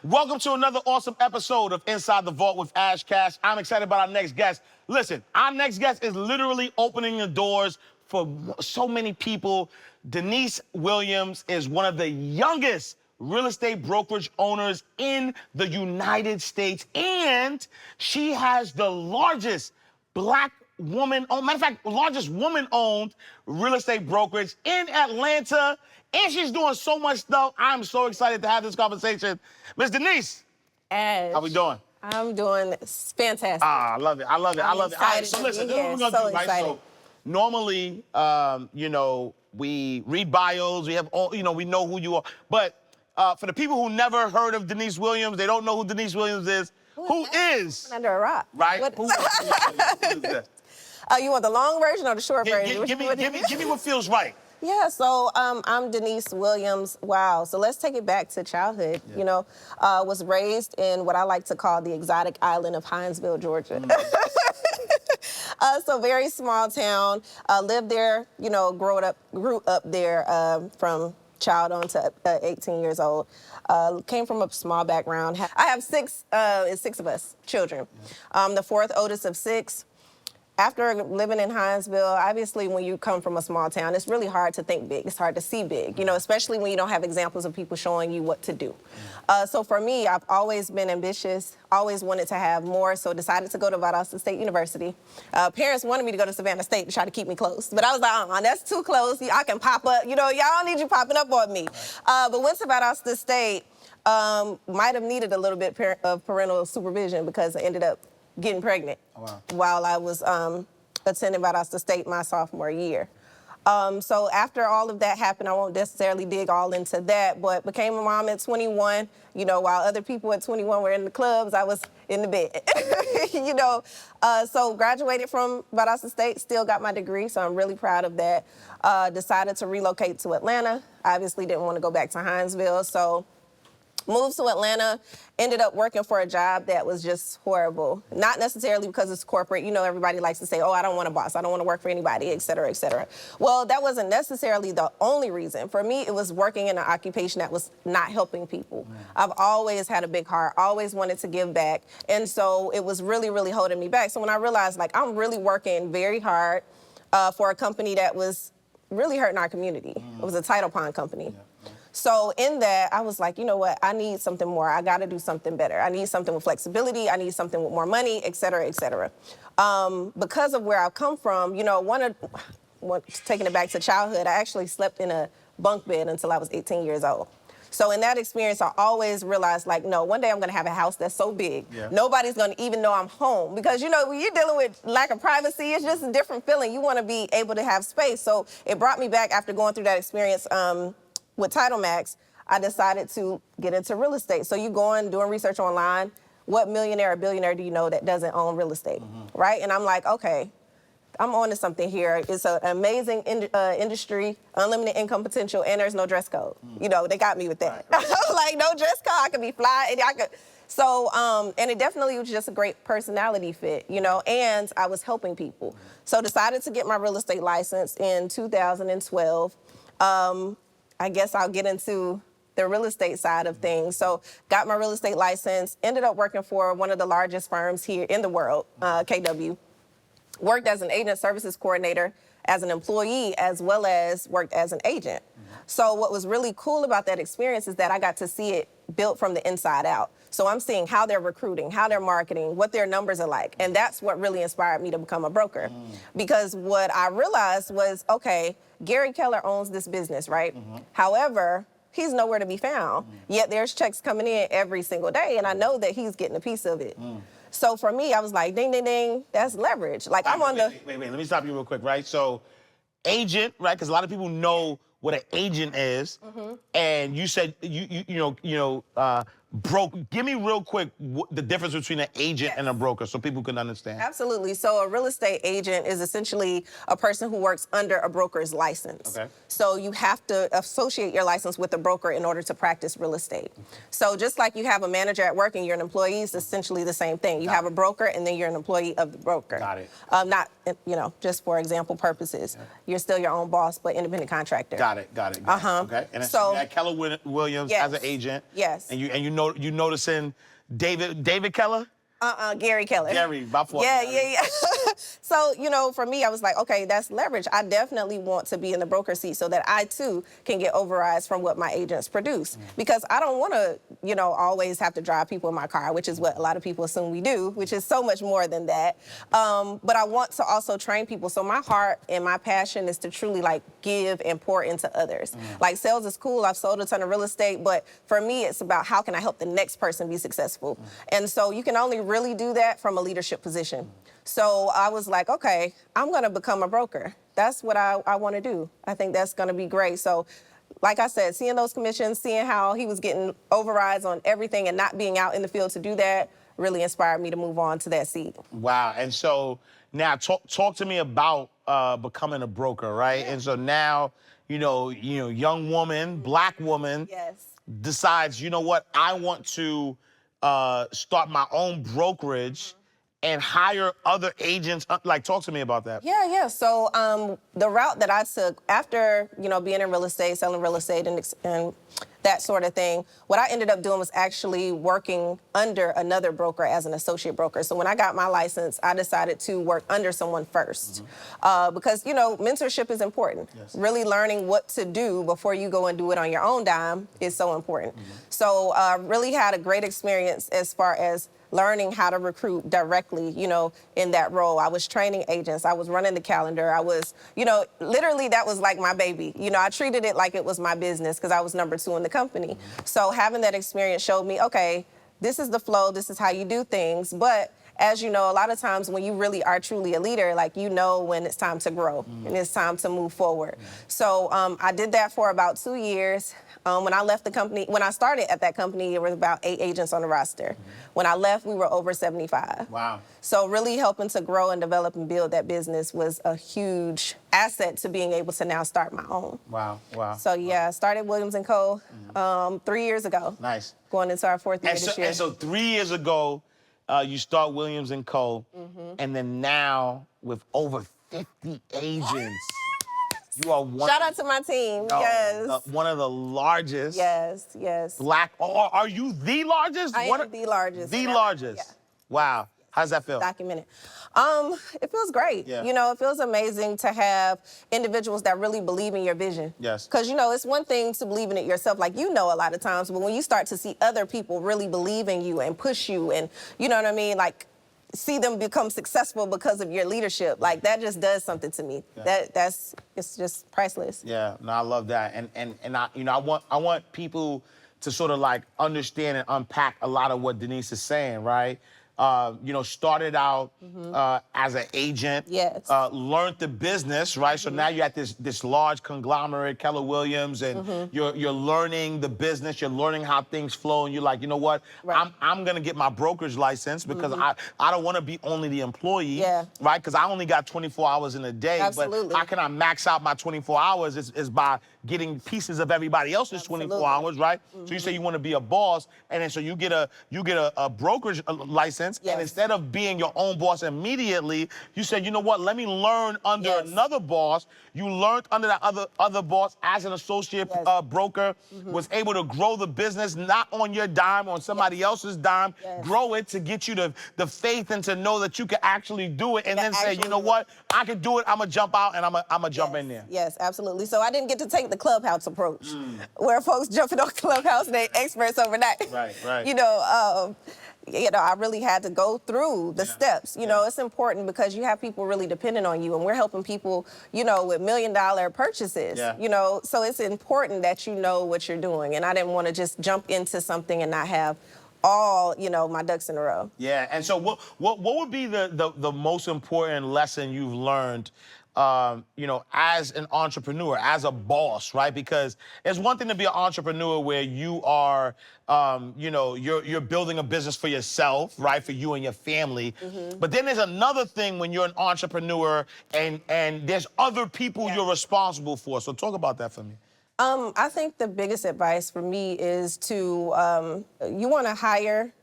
Welcome to another awesome episode of Inside the Vault with Ash Cash. I'm excited about our next guest. Listen, our next guest is literally opening the doors for so many people. Denise Williams is one of the youngest real estate brokerage owners in the United States, and she has the largest black woman-owned, matter of fact, largest woman-owned real estate brokerage in Atlanta, and she's doing so much stuff. I'm so excited to have this conversation. Miss Denise, Ash, how we doing? I'm doing fantastic. Ah, I love it, I love it, I love it. All right, so listen, this is what we're gonna do, right? So normally, you know, we read bios, we have all, you know, we know who you are, but for the people who never heard of Denise Williams, they don't know who Denise Williams is. Who is? Under a rock. Right? What? Who is this? You want the long version or the short version? Give me what feels right. Yeah, so I'm Denise Williams. Wow, so let's take it back to childhood. Yeah. You know, was raised in what I like to call the exotic island of Hinesville, Georgia. So very small town. Lived there, you know, grew up there from child on to 18 years old. Came from a small background. I have six of us children. The fourth oldest of six. After living in Hinesville, obviously when you come from a small town, it's really hard to think big. It's hard to see big, you know, especially when you don't have examples of people showing you what to do. So for me, I've always been ambitious, always wanted to have more, so decided to go to Valdosta State University. Parents wanted me to go to Savannah State to try to keep me close, but I was like, that's too close. I can pop up, you know, y'all don't need you popping up on me. But went to Valdosta State, might have needed a little bit of parental supervision because I ended up getting pregnant while I was attending Valdosta State my sophomore year. So after all of that happened, I won't necessarily dig all into that, but became a mom at 21. You know, while other people at 21 were in the clubs, I was in the bed. You know, so graduated from Valdosta State, still got my degree, so I'm really proud of that. Decided to relocate to Atlanta. Obviously didn't want to go back to Hinesville, so moved to Atlanta, ended up working for a job that was just horrible. Not necessarily because it's corporate. You know, everybody likes to say, oh, I don't want a boss. I don't want to work for anybody, et cetera, et cetera. Well, that wasn't necessarily the only reason. For me, it was working in an occupation that was not helping people. I've always had a big heart, always wanted to give back. And so it was really, really holding me back. So when I realized, like, I'm really working very hard for a company that was really hurting our community. It was a Title Pond company. So in that, I was like, you know what? I need something more. I got to do something better. I need something with flexibility. I need something with more money, et cetera, et cetera. Because of where I've come from, you know, taking it back to childhood, I actually slept in a bunk bed until I was 18 years old. So in that experience, I always realized, like, no, one day I'm going to have a house that's so big, nobody's going to even know I'm home. Because, you know, when you're dealing with lack of privacy, it's just a different feeling. You want to be able to have space. So it brought me back after going through that experience with Title Max. I decided to get into real estate. So you go on doing research online, what millionaire or billionaire do you know that doesn't own real estate, right? And I'm like, okay, I'm on to something here. It's an amazing industry, unlimited income potential, and there's no dress code. You know, they got me with that. Right. Like, no dress code, I could be fly, and I could. So, and it definitely was just a great personality fit, you know, and I was helping people. So decided to get my real estate license in 2012. I guess I'll get into the real estate side of things. So got my real estate license, ended up working for one of the largest firms here in the world, KW. Worked as an agent services coordinator, as an employee, as well as worked as an agent. So what was really cool about that experience is that I got to see it built from the inside out. So I'm seeing how they're recruiting, how they're marketing, what their numbers are like. And that's what really inspired me to become a broker. Because what I realized was, okay, Gary Keller owns this business, right? However, he's nowhere to be found. Yet there's checks coming in every single day, and I know that he's getting a piece of it. So for me, I was like, ding, ding, ding, that's leverage. Like, I'm on the... Wait, let me stop you real quick, right? So, agent, right? Because a lot of people know what an agent is, and you said, you know, give me real quick the difference between an agent and a broker so people can understand. Absolutely. So a real estate agent is essentially a person who works under a broker's license. Okay. So you have to associate your license with a broker in order to practice real estate. So just like you have a manager at work and you're an employee, it's essentially the same thing. You have a broker and then you're an employee of the broker. Got it. Not, you know, just for example purposes. Yeah. You're still your own boss, but independent contractor. Got it. Okay. And so you had Keller Williams as an agent. Yes. And you know you noticing David Keller? Gary Keller. Gary, my fault. Yeah. So, for me, I was like, okay, that's leverage. I definitely want to be in the broker seat so that I, too, can get overrides from what my agents produce. Because I don't want to, always have to drive people in my car, which is what a lot of people assume we do, which is so much more than that. But I want to also train people. So my heart and my passion is to truly, give and pour into others. Like, sales is cool. I've sold a ton of real estate. But for me, it's about how can I help the next person be successful. And so you can only really do that from a leadership position. So I was like, okay, I'm going to become a broker. That's what I want to do. I think that's going to be great. So like I said, seeing those commissions, seeing how he was getting overrides on everything and not being out in the field to do that really inspired me to move on to that seat. Wow. And so now talk to me about becoming a broker, right? And so now, young woman, black woman, Yes. decides, you know what, I want to start my own brokerage and hire other agents. Talk to me about that. Yeah. So the route that I took after, being in real estate, selling real estate and that sort of thing, what I ended up doing was actually working under another broker as an associate broker. So when I got my license, I decided to work under someone first because, mentorship is important. Yes. Really learning what to do before you go and do it on your own dime is so important. So really had a great experience as far as learning how to recruit directly, in that role. I was training agents. I was running the calendar. I was, literally that was like my baby. I treated it like it was my business because I was number 2 in the company. So having that experience showed me, okay, this is the flow. This is how you do things. But as you know, a lot of times when you really are truly a leader, when it's time to grow and it's time to move forward. So I did that for about 2 years. When I left the company, when I started at that company, there was about 8 agents on the roster. When I left, we were over 75. Wow. So really helping to grow and develop and build that business was a huge asset to being able to now start my own. Wow. So I started Williams & Co. 3 years ago. Nice. Going into our 4th year this year. And so 3 years ago, you start Williams & Co. And then now with over 50 agents. You are one. Shout out to my team. Yes. One of the largest. Yes. Black. Are you the largest? I am the largest. The largest. Yeah. Wow. How's that feel? Documented. It feels great. Yeah. It feels amazing to have individuals that really believe in your vision. Yes. Because, it's one thing to believe in it yourself, a lot of times, but when you start to see other people really believe in you and push you and, you know what I mean, see them become successful because of your leadership, that just does something to me. Yeah. It's just priceless. Yeah, no, I love that. And I want people to sort of understand and unpack a lot of what Denise is saying, right? Started out as an agent, yes. Learned the business, right? So now you're at this large conglomerate, Keller Williams, and you're learning the business, you're learning how things flow, and you're like, you know what? Right. I'm gonna get my brokerage license because I don't want to be only the employee, right? Because I only got 24 hours in a day. Absolutely. But how can I max out my 24 hours is by getting pieces of everybody else's 24 hours, right? So you say you want to be a boss, and then so you get a brokerage license. Yes. And instead of being your own boss immediately, you said, you know what, let me learn under another boss. You learned under that other boss as an associate broker, was able to grow the business, not on your dime, on somebody else's dime, grow it to get you the faith and to know that you can actually do it, and then say, you know what, I can do it, I'm gonna jump out and I'm gonna jump in there. Yes, absolutely. So I didn't get to take the Clubhouse approach, where folks jumping on Clubhouse and they experts overnight. Right. I really had to go through the steps. It's important because you have people really depending on you, and we're helping people, with $1 million purchases, so it's important that you know what you're doing. And I didn't want to just jump into something and not have all, my ducks in a row. Yeah, and so what would be the most important lesson you've learned as an entrepreneur, as a boss, right? Because it's one thing to be an entrepreneur where you are, you're building a business for yourself, right? For you and your family. But then there's another thing when you're an entrepreneur and there's other people you're responsible for. So talk about that for me. I think the biggest advice for me is to, you want to hire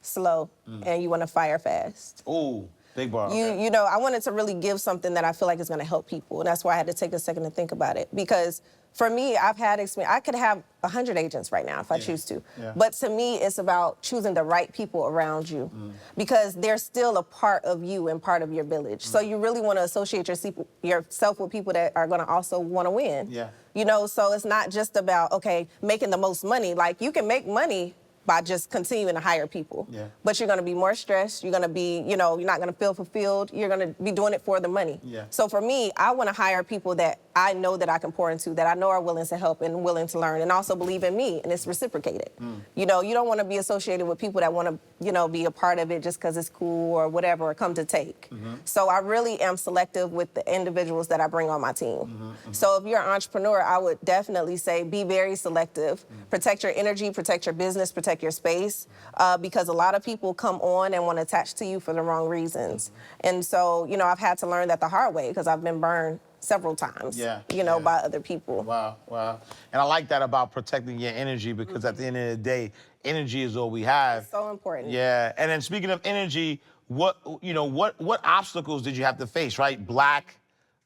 slow and you want to fire fast. Ooh. Big bar. I wanted to really give something that I feel like is going to help people. And that's why I had to take a second to think about it. Because For me, I've had experience. I could have 100 agents right now if I choose to. Yeah. But to me, it's about choosing the right people around you because they're still a part of you and part of your village. So you really want to associate yourself with people that are going to also want to win. Yeah. You know, so it's not just about, okay, making the most money. Like, you can make money by just continuing to hire people. Yeah. But you're going to be more stressed. You're going to be, you know, you're not going to feel fulfilled. You're going to be doing it for the money. Yeah. So for me, I want to hire people that I know that I can pour into, that I know are willing to help and willing to learn and also believe in me, and it's reciprocated. You know, you don't want to be associated with people that want to, you know, be a part of it just because it's cool or whatever, or come to take. So I really am selective with the individuals that I bring on my team. So if you're an entrepreneur, I would definitely say be very selective. Protect your energy, protect your business, protect your space, because a lot of people come on and want to attach to you for the wrong reasons. And so, you know, I've had to learn that the hard way because I've been burned several times, you know, by other people. Wow, wow. And I like that about protecting your energy because at the end of the day, energy is all we have. It's so important. Yeah, and then speaking of energy, what obstacles did you have to face, right? Black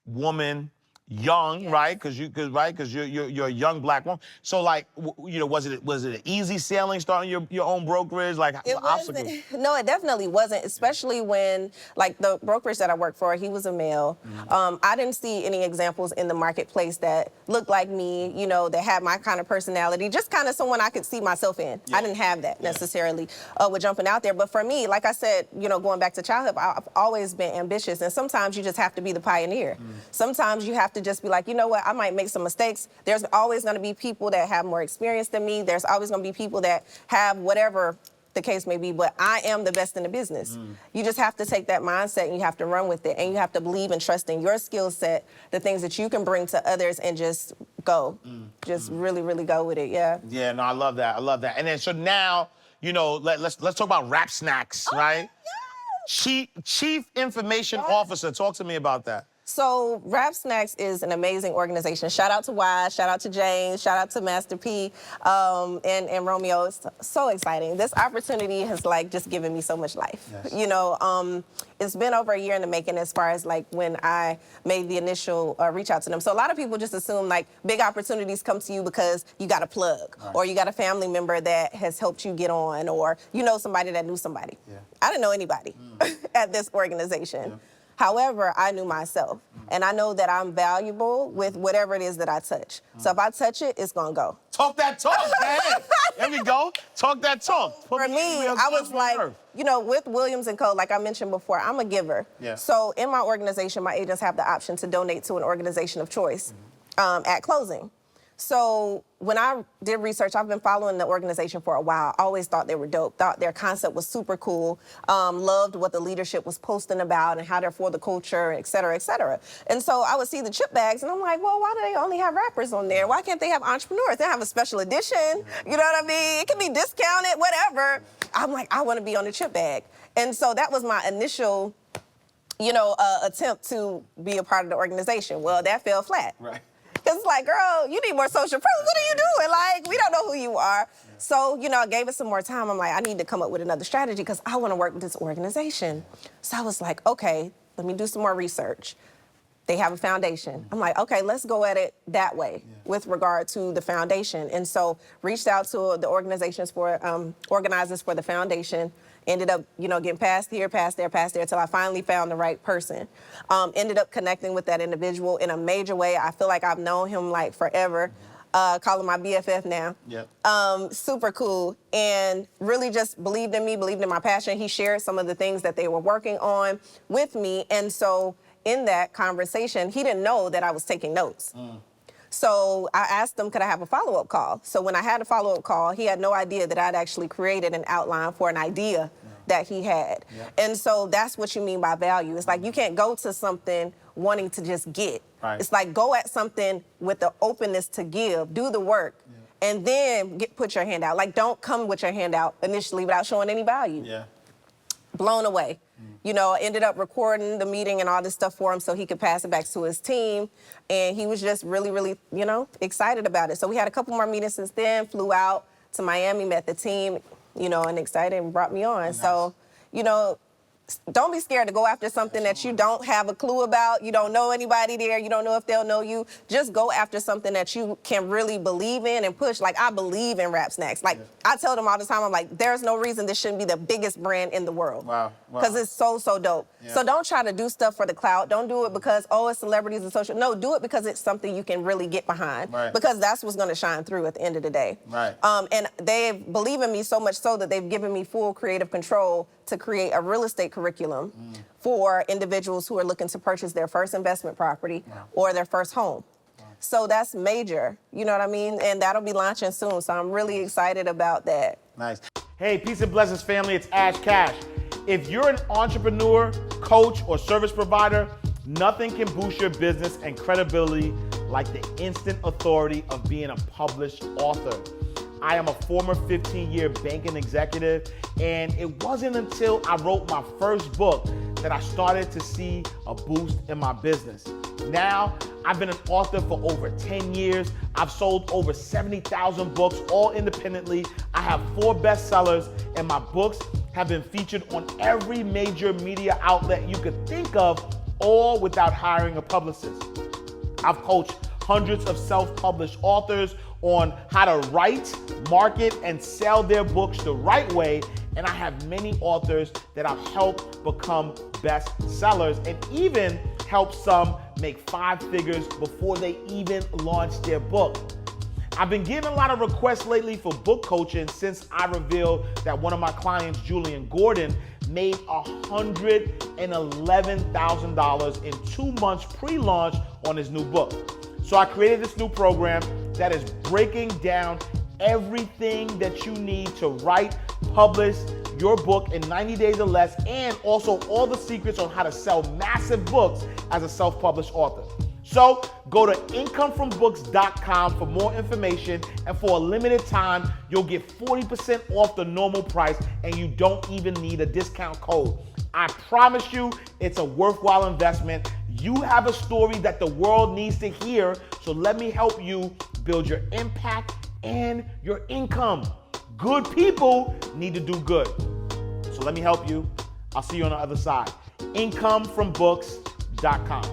woman, young, right? Because you're a young Black woman. So like, you know, was it an easy sailing starting your own brokerage? Like, It obstacles? wasn't. No, it definitely wasn't, especially when, like, the brokerage that I worked for, he was a male. I didn't see any examples in the marketplace that looked like me, you know, that had my kind of personality, just kind of someone I could see myself in. I didn't have that necessarily with jumping out there. But for me, like I said, you know, going back to childhood, I've always been ambitious. And sometimes you just have to be the pioneer. Sometimes you have to just be like, you know what, I might make some mistakes. There's always going to be people that have more experience than me. There's always going to be people that have whatever the case may be, but I am the best in the business. You just have to take that mindset and you have to run with it, and you have to believe and trust in your skill set, the things that you can bring to others, and just go. Just really, really go with it, yeah. Yeah, no, I love that. I love that. And then so now, you know, let's talk about Rap Snacks, right? Chief Information Officer. Talk to me about that. So Rap Snacks is an amazing organization. Shout out to Wise, shout out to James, shout out to Master P, and Romeo. It's so exciting. This opportunity has like just given me so much life. You know, it's been over a year in the making as far as like when I made the initial reach out to them. So a lot of people just assume like big opportunities come to you because you got a plug or you got a family member that has helped you get on, or you know somebody that knew somebody. I didn't know anybody at this organization. However, I knew myself, and I know that I'm valuable with whatever it is that I touch. So if I touch it, it's gonna go. Talk that talk, man. There we go. Talk that talk. For me, I was like, you know, with Williams & Co., like I mentioned before, I'm a giver. So in my organization, my agents have the option to donate to an organization of choice at closing. So when I did research, I've been following the organization for a while. I always thought they were dope, thought their concept was super cool, loved what the leadership was posting about and how they're for the culture, et cetera, et cetera. And so I would see the chip bags and I'm like, well, why do they only have rappers on there? Why can't they have entrepreneurs? They have a special edition, you know what I mean? It can be discounted, whatever. I'm like, I want to be on the chip bag. And so that was my initial, you know, attempt to be a part of the organization. Well, that fell flat. Because it's like, girl, you need more social proof. What are you doing? Like, we don't know who you are. So, you know, I gave it some more time. I'm like, I need to come up with another strategy because I want to work with this organization. So I was like, okay, let me do some more research. They have a foundation. I'm like, okay, let's go at it that way with regard to the foundation. And so reached out to the organizations for, organizers for the foundation. Ended up, you know, getting past here, past there, till I finally found the right person. Ended up connecting with that individual in a major way. I feel like I've known him like forever. Call him my BFF now. Super cool. And really just believed in me, believed in my passion. He shared some of the things that they were working on with me. And so in that conversation, he didn't know that I was taking notes. So I asked him, could I have a follow-up call? So when I had a follow-up call, he had no idea that I'd actually created an outline for an idea that he had. And so that's what you mean by value. It's like you can't go to something wanting to just get. It's like go at something with the openness to give, do the work, and then put your hand out. Like don't come with your hand out initially without showing any value. Blown away. You know, ended up recording the meeting and all this stuff for him so he could pass it back to his team. And he was just really, really, you know, excited about it. So we had a couple more meetings since then, flew out to Miami, met the team, you know, and excited and brought me on. So, you know, don't be scared to go after something that you don't have a clue about. You don't know anybody there. You don't know if they'll know you. Just go after something that you can really believe in and push. Like, I believe in Rap Snacks. Like, I tell them all the time, I'm like, there's no reason this shouldn't be the biggest brand in the world. Wow. Because it's so dope. Yeah. So don't try to do stuff for the clout. Don't do it because, oh, it's celebrities and social. No, do it because it's something you can really get behind. Right. Because that's what's going to shine through at the end of the day. Right. And they believe in me so much so that they've given me full creative control to create a real estate curriculum for individuals who are looking to purchase their first investment property or their first home. So that's major, you know what I mean? And that'll be launching soon, so I'm really excited about that. Nice. Hey, peace and blessings, family. It's Ash Cash. If you're an entrepreneur, coach, or service provider, nothing can boost your business and credibility like the instant authority of being a published author. I am a former 15-year banking executive, and it wasn't until I wrote my first book that I started to see a boost in my business. Now, I've been an author for over 10 years. I've sold over 70,000 books, all independently. I have 4 bestsellers, and my books have been featured on every major media outlet you could think of, all without hiring a publicist. I've coached hundreds of self-published authors on how to write, market, and sell their books the right way. And I have many authors that I've helped become bestsellers and even helped some make 5 figures before they even launched their book. I've been getting a lot of requests lately for book coaching since I revealed that one of my clients, Julian Gordon, made $111,000 in 2 months pre-launch on his new book. So I created this new program that is breaking down everything that you need to write, publish your book in 90 days or less, and also all the secrets on how to sell massive books as a self-published author. So go to incomefrombooks.com for more information, and for a limited time, you'll get 40% off the normal price, and you don't even need a discount code. I promise you, it's a worthwhile investment. You have a story that the world needs to hear, so let me help you build your impact and your income. Good people need to do good. So let me help you. I'll see you on the other side. Incomefrombooks.com.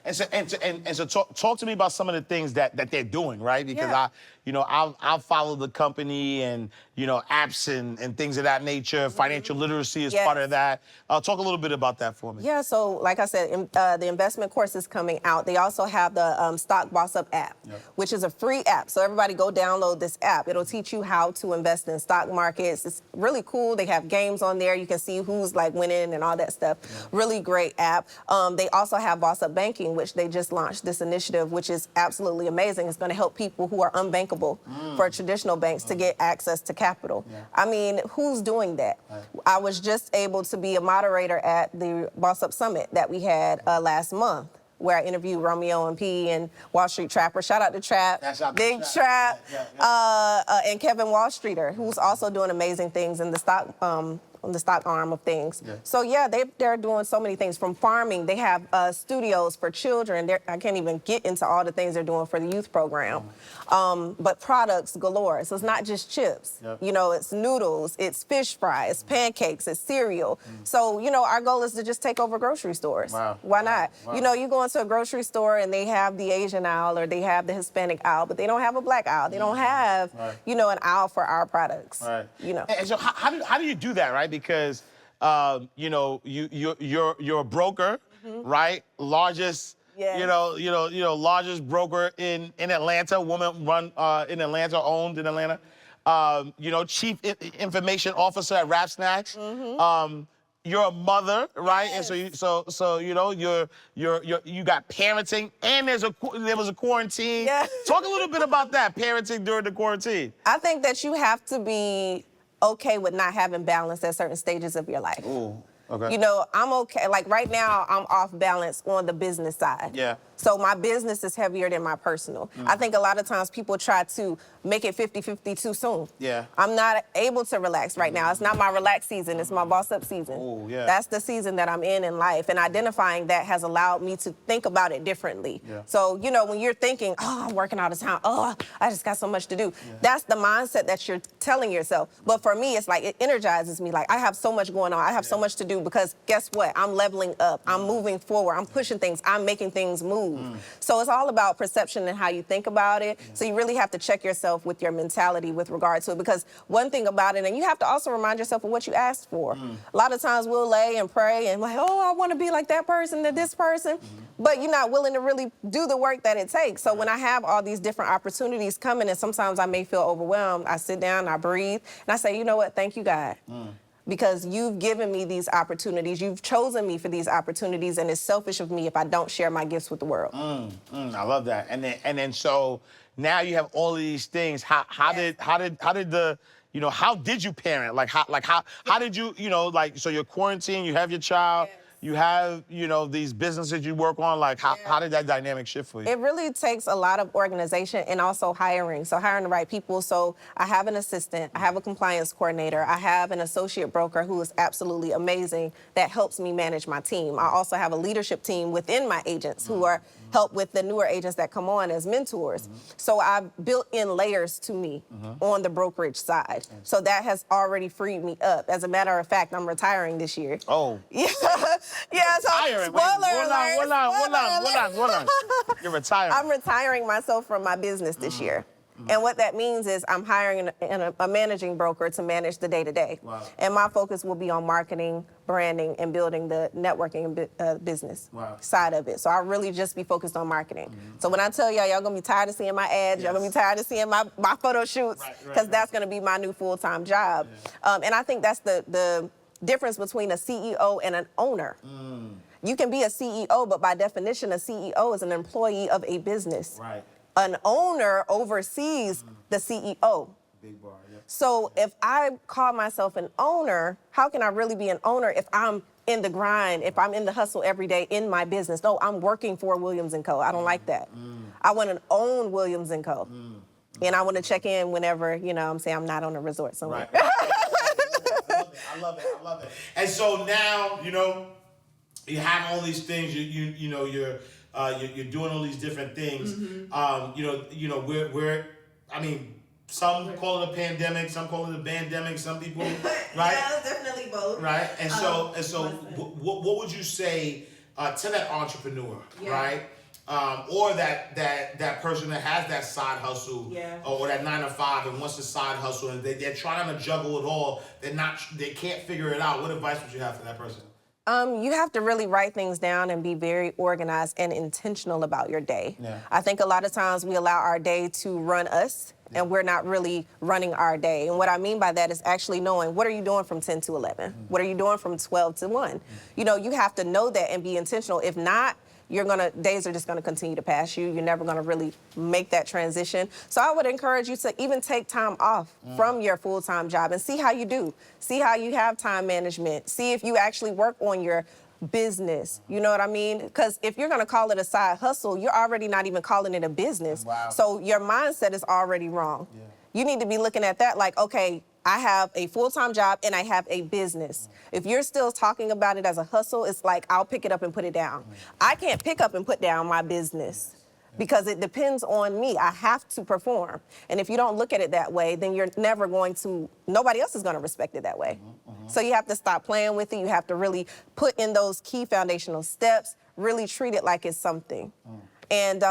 And so talk to me about some of the things that they're doing, right? Because I'll follow the company and, apps and things of that nature. Financial literacy is part of that. Talk a little bit about that for me. Yeah, so like I said, the investment course is coming out. They also have the Stock Boss Up app, which is a free app. So everybody go download this app. It'll teach you how to invest in stock markets. It's really cool. They have games on there. You can see who's like winning and all that stuff. Really great app. They also have Boss Up Banking, which they just launched this initiative, which is absolutely amazing. It's going to help people who are unbankable for traditional banks to get access to capital. I mean, who's doing that? I was just able to be a moderator at the Boss Up Summit that we had last month, where I interviewed Romeo and P and Wall Street Trapper. Shout out to Trap, Big Trap, and Kevin Wall Streeter, who's also doing amazing things in the stock on the stock arm of things. So yeah, they're doing so many things, from farming. They have studios for children. I can't even get into all the things they're doing for the youth program. But products galore. So it's not just chips. It's noodles, it's fish fries, it's pancakes, it's cereal. So, our goal is to just take over grocery stores. Why not? You go into a grocery store and they have the Asian aisle or they have the Hispanic aisle, but they don't have a black aisle. They don't have, an aisle for our products. And so how do you do that, right? Because you're a broker, right? Largest, largest broker in Atlanta, woman run in Atlanta, owned in Atlanta. Chief information officer at Rap Snacks. You're a mother, right? And so you got parenting, and there was a quarantine. Talk a little bit about that, parenting during the quarantine. I think that you have to be okay with not having balance at certain stages of your life. Ooh, okay. I'm okay. Like right now, I'm off balance on the business side. So my business is heavier than my personal. I think a lot of times people try to make it 50-50 too soon. Yeah. I'm not able to relax right now. It's not my relax season, it's my boss up season. Oh, yeah. That's the season that I'm in life, and identifying that has allowed me to think about it differently. Yeah. So, you know, when you're thinking, oh, I'm working all the time, oh, I just got so much to do, that's the mindset that you're telling yourself. But for me, it's like, it energizes me. Like, I have so much going on. I have so much to do because guess what? I'm leveling up. I'm moving forward. I'm pushing things. I'm making things move. So it's all about perception and how you think about it. So you really have to check yourself with your mentality with regard to it, because one thing about it, and you have to also remind yourself of what you asked for. A lot of times we'll lay and pray and like, oh, I want to be like that person, to this person, but you're not willing to really do the work that it takes. So when I have all these different opportunities coming, and sometimes I may feel overwhelmed, I sit down, I breathe, and I say, you know what, thank you, God. Because you've given me these opportunities. You've chosen me for these opportunities, and it's selfish of me if I don't share my gifts with the world. I love that. And then so now you have all of these things. How did the, you know, how did you parent? Like how did you, you know, like, so you're quarantined, you have your child, you have, you know, these businesses you work on. Like how did that dynamic shift for you? It really takes a lot of organization and also hiring. So hiring the right people. So I have an assistant, I have a compliance coordinator, I have an associate broker who is absolutely amazing that helps me manage my team. I also have a leadership team within my agents who are help with the newer agents that come on as mentors. So I've built in layers to me on the brokerage side. So that has already freed me up. As a matter of fact, I'm retiring this year. Oh. Yeah. Yeah, so Retiring. Hold on. You're retiring. I'm retiring myself from my business this year. And what that means is I'm hiring a managing broker to manage the day-to-day. Wow. And my focus will be on marketing, branding, and building the networking and business side of it. So I'll really just be focused on marketing. So when I tell y'all going to be tired of seeing my ads, y'all going to be tired of seeing my photo shoots, because that's going to be my new full-time job. And I think that's the difference between a CEO and an owner. You can be a CEO, but by definition, a CEO is an employee of a business. Right. An owner oversees the CEO. Big bar, yeah. So if I call myself an owner, how can I really be an owner if I'm in the grind, if I'm in the hustle every day in my business? No, I'm working for Williams & Co. I don't like that. I want to own Williams & Co. And I want to check in whenever, you know, I'm saying I'm not on a resort somewhere. Right. I love it. And so now, you know, you have all these things. You know, you're doing all these different things. You know, we're I mean, some call it a pandemic, some call it a bandemic, some people, right? Yeah, definitely both. Right. And so what would you say to that entrepreneur, right? Or that person that has that side hustle, or that 9 to 5 and wants to side hustle, and they're trying to juggle it all. They can't figure it out. What advice would you have for that person? You have to really write things down and be very organized and intentional about your day. I think a lot of times we allow our day to run us, and we're not really running our day. And what I mean by that is actually knowing, what are you doing from 10 to 11? What are you doing from 12 to 1? You know, you have to know that and be intentional. If not, days are just gonna continue to pass you. You're never gonna really make that transition. So I would encourage you to even take time off from your full-time job and see how you do. See how you have time management. See if you actually work on your business. You know what I mean? Because if you're gonna call it a side hustle, you're already not even calling it a business. So your mindset is already wrong. You need to be looking at that like, okay, I have a full-time job and I have a business. If you're still talking about it as a hustle, it's like, I'll pick it up and put it down. I can't pick up and put down my business because it depends on me. I have to perform. And if you don't look at it that way, then you're never going to, nobody else is gonna respect it that way. So you have to stop playing with it. You have to really put in those key foundational steps, really treat it like it's something. And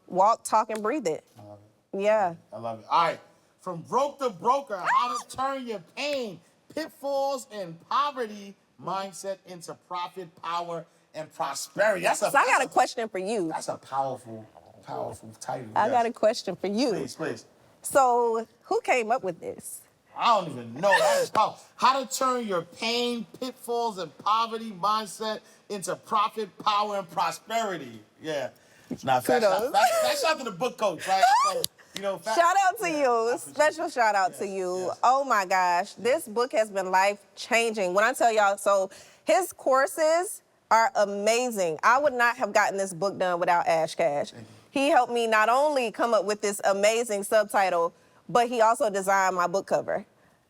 walk, talk, and breathe it. I love it. Yeah. I love it. All right. From broke to broker, how to turn your pain, pitfalls, and poverty mindset into profit, power, and prosperity. So I got a question for you. That's a powerful title. I got a question for you. Please. So who came up with this? I don't even know. That is powerful. How to turn your pain, pitfalls, and poverty mindset into profit, power, and prosperity. Yeah. Now, that's out to the book coach, right? So, you know, shout out to you. Special shout out to you. Yes. Oh my gosh. This book has been life changing. When I tell y'all, so his courses are amazing. I would not have gotten this book done without Ash Cash. He helped me not only come up with this amazing subtitle, but he also designed my book cover.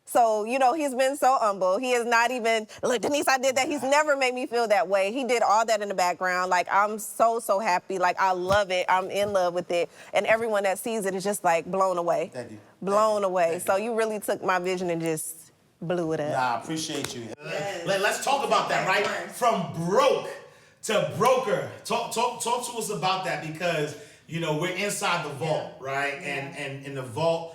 So, you know, he's been so humble. He is not even, look, Denise, I did that. He's never made me feel that way. He did all that in the background. Like, I'm so, so happy. Like, I love it. I'm in love with it. And everyone that sees it is just, like, blown away. Thank you. Blown away. So you really took my vision and just blew it up. Nah, I appreciate you. Yes. Let's talk about that, right? From broke to broker. Talk to us about that, because, you know, we're inside the vault, right? And in the vault,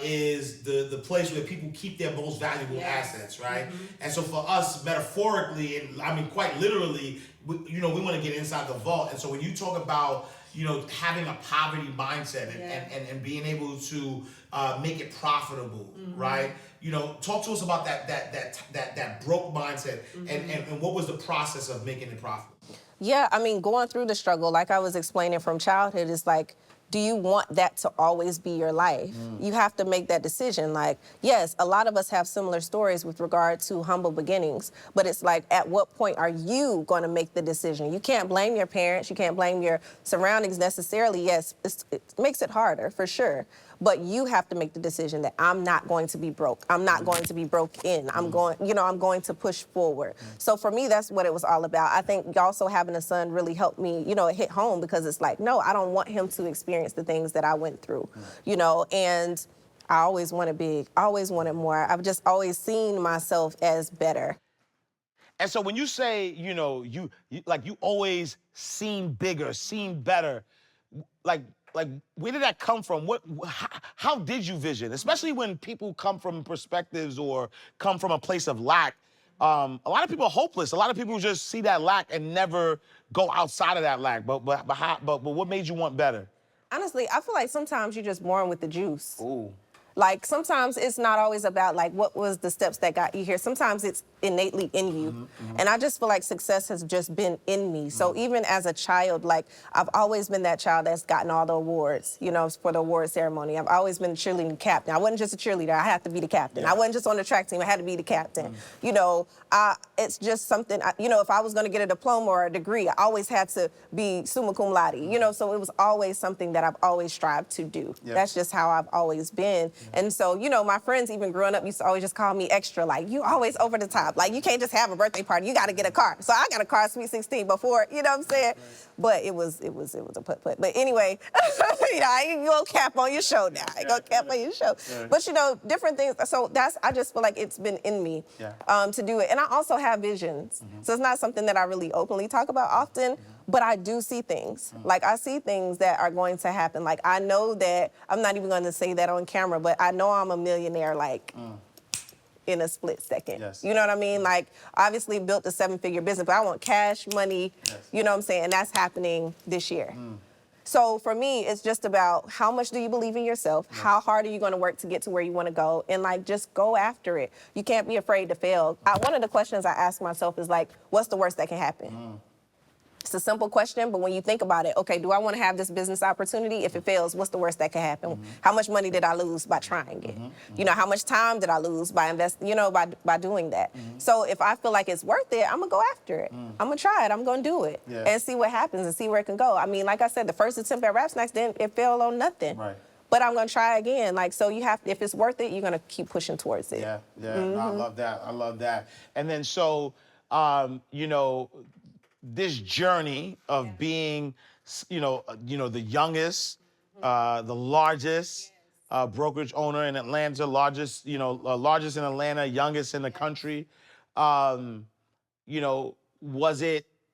is the place where people keep their most valuable assets, right? And so for us, metaphorically, and I mean quite literally, we want to get inside the vault. And so when you talk about, you know, having a poverty mindset and being able to make it profitable, right? You know, talk to us about that broke mindset and what was the process of making it profitable? Yeah, I mean, going through the struggle, like I was explaining from childhood, is like, do you want that to always be your life? You have to make that decision. Like, yes, a lot of us have similar stories with regard to humble beginnings, but it's like, at what point are you going to make the decision? You can't blame your parents. You can't blame your surroundings necessarily. Yes, it makes it harder, for sure. But you have to make the decision that I'm not going to be broke. I'm not going to be broke in. I'm going to push forward. So for me, that's what it was all about. I think also having a son really helped me, you know, it hit home, because it's like, no, I don't want him to experience the things that I went through, you know, and I always wanted big, always wanted more. I've just always seen myself as better. And so when you say, you know, you always seen bigger, seen better, like where did that come from? How did you vision? Especially when people come from perspectives or come from a place of lack. A lot of people are hopeless. A lot of people just see that lack and never go outside of that lack. But what made you want better? Honestly, I feel like sometimes you're just born with the juice. Ooh. Like, sometimes it's not always about, like, what was the steps that got you here. Sometimes it's innately in you. And I just feel like success has just been in me. So even as a child, like, I've always been that child that's gotten all the awards, you know, for the award ceremony. I've always been a cheerleading captain. I wasn't just a cheerleader. I had to be the captain. I wasn't just on the track team. I had to be the captain. You know, it's just something, you know, if I was going to get a diploma or a degree, I always had to be summa cum laude, you know, so it was always something that I've always strived to do. That's just how I've always been. And so, you know, my friends, even growing up, used to always just call me extra. Like, you always over the top. Like, you can't just have a birthday party. You got to get a car. So I got a car, Sweet 16, before, you know what I'm saying? But it was a putt-putt. But anyway, you know, I ain't gonna cap on your show now. I ain't gonna cap on your show. But, you know, different things. So I just feel like it's been in me to do it. And I also have visions. So it's not something that I really openly talk about often. But I do see things. Like, I see things that are going to happen. Like, I know that, I'm not even going to say that on camera, but I know I'm a millionaire, like, in a split second. You know what I mean? Like, obviously built a 7-figure business, but I want cash, money, you know what I'm saying? And that's happening this year. So for me, it's just about how much do you believe in yourself? How hard are you going to work to get to where you want to go? And, like, just go after it. You can't be afraid to fail. One of the questions I ask myself is, like, what's the worst that can happen? It's a simple question, but when you think about it, okay, do I want to have this business opportunity? If it fails, what's the worst that can happen? How much money did I lose by trying it? You know, how much time did I lose by investing, you know, by doing that? So if I feel like it's worth it, I'm going to go after it. I'm going to try it. I'm going to do it and see what happens and see where it can go. I mean, like I said, the first attempt at Rap Snacks, it fell on nothing. But I'm going to try again. Like, so you have, if it's worth it, you're going to keep pushing towards it. No, I love that. I love that. And then so, you know, this journey of being, you know, the youngest, the largest brokerage owner in Atlanta, largest in Atlanta, youngest in the country. You know,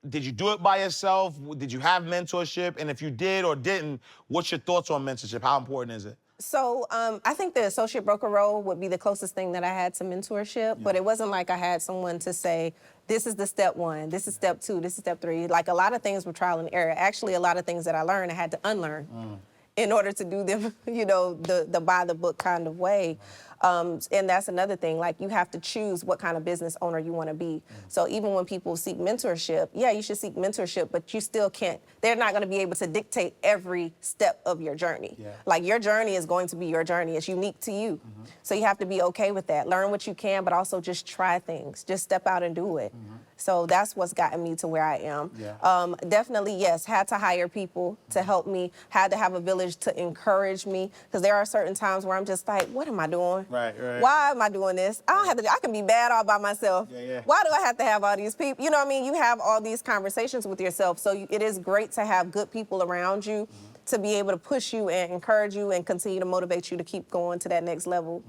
did you do it by yourself? Did you have mentorship? And if you did or didn't, what's your thoughts on mentorship? How important is it? So I think the associate broker role would be the closest thing that I had to mentorship, but it wasn't like I had someone to say, this is the step 1, this is step 2, this is step 3. Like, a lot of things were trial and error. Actually, a lot of things that I learned, I had to unlearn in order to do them, you know, the by the book kind of way. And that's another thing, like you have to choose what kind of business owner you want to be. So even when people seek mentorship, yeah, you should seek mentorship, but you still can't, they're not going to be able to dictate every step of your journey. Yeah. Like your journey is going to be your journey. It's unique to you. So you have to be okay with that. Learn what you can, but also just try things. Just step out and do it. So that's what's gotten me to where I am. Yeah. Definitely, yes, had to hire people to help me, had to have a village to encourage me, because there are certain times where I'm just like, what am I doing? Right. Why am I doing this? I don't have to, I can be bad all by myself. Yeah. Why do I have to have all these people? You know what I mean? You have all these conversations with yourself. So it is great to have good people around you to be able to push you and encourage you and continue to motivate you to keep going to that next level.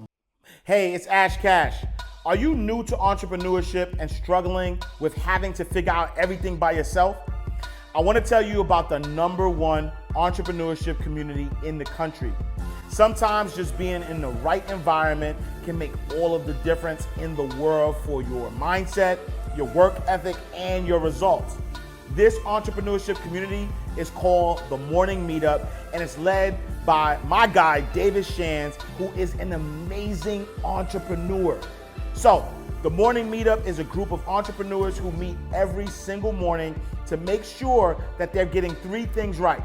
Hey, it's Ash Cash. Are you new to entrepreneurship and struggling with having to figure out everything by yourself? I want to tell you about the #1 entrepreneurship community in the country. Sometimes just being in the right environment can make all of the difference in the world for your mindset, your work ethic, and your results. This entrepreneurship community is called the Morning Meetup, and it's led by my guy, David Shands, who is an amazing entrepreneur. So, the Morning Meetup is a group of entrepreneurs who meet every single morning to make sure that they're getting 3 things right: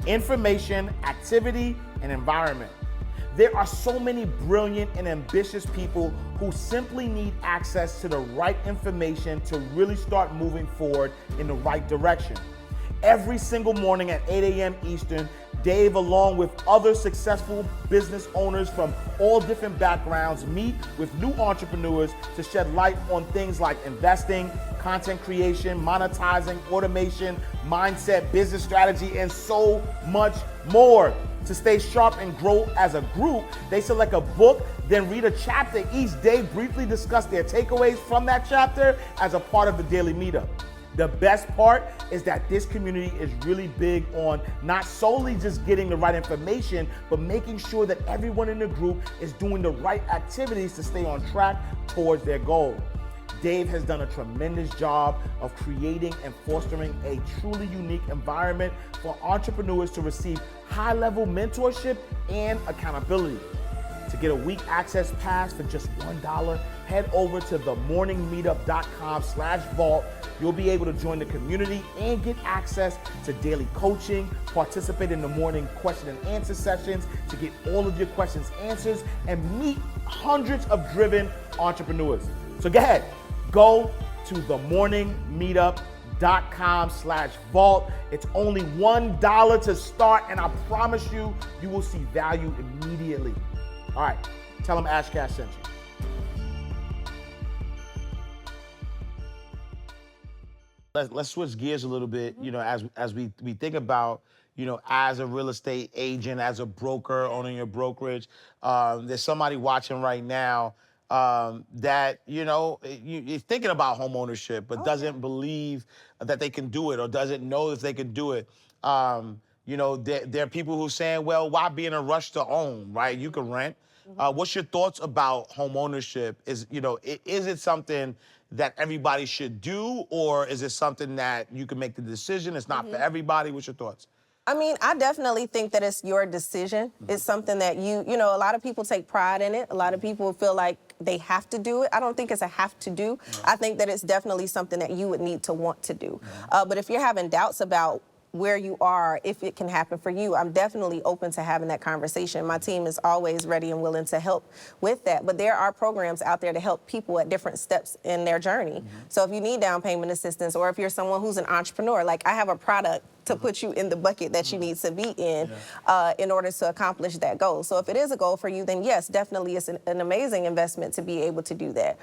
information, activity, and environment. There are so many brilliant and ambitious people who simply need access to the right information to really start moving forward in the right direction. Every single morning at 8 a.m. Eastern, Dave, along with other successful business owners from all different backgrounds, meet with new entrepreneurs to shed light on things like investing, content creation, monetizing, automation, mindset, business strategy, and so much more. To stay sharp and grow as a group, they select a book, then read a chapter each day, briefly discuss their takeaways from that chapter as a part of the daily meetup. The best part is that this community is really big on not solely just getting the right information, but making sure that everyone in the group is doing the right activities to stay on track towards their goal. Dave has done a tremendous job of creating and fostering a truly unique environment for entrepreneurs to receive high-level mentorship and accountability. To get a week access pass for just $1, head over to themorningmeetup.com/vault. You'll be able to join the community and get access to daily coaching, participate in the morning question and answer sessions to get all of your questions answered, and meet hundreds of driven entrepreneurs. So go ahead, go to themorningmeetup.com/vault. It's only $1 to start, and I promise you, you will see value immediately. All right, tell them Ash Cash sent you. Let's switch gears a little bit, you know, as we think about, you know, as a real estate agent, as a broker, owning your brokerage. There's somebody watching right now that, you know, you're thinking about home ownership, but doesn't believe that they can do it or doesn't know if they can do it. You know, there are people who are saying, well, why be in a rush to own, right? You can rent. What's your thoughts about home ownership? Is it something that everybody should do, or is it something that you can make the decision? It's not for everybody. What's your thoughts? I mean, I definitely think that it's your decision. It's something that you know, a lot of people take pride in it. A lot of people feel like they have to do it. I don't think it's a have to do. I think that it's definitely something that you would need to want to do. But if you're having doubts about where you are, if it can happen for you, I'm definitely open to having that conversation. My team is always ready and willing to help with that. But there are programs out there to help people at different steps in their journey. So if you need down payment assistance, or if you're someone who's an entrepreneur, like I have a product to put you in the bucket that you need to be in order to accomplish that goal. So if it is a goal for you, then yes, definitely it's an amazing investment to be able to do that.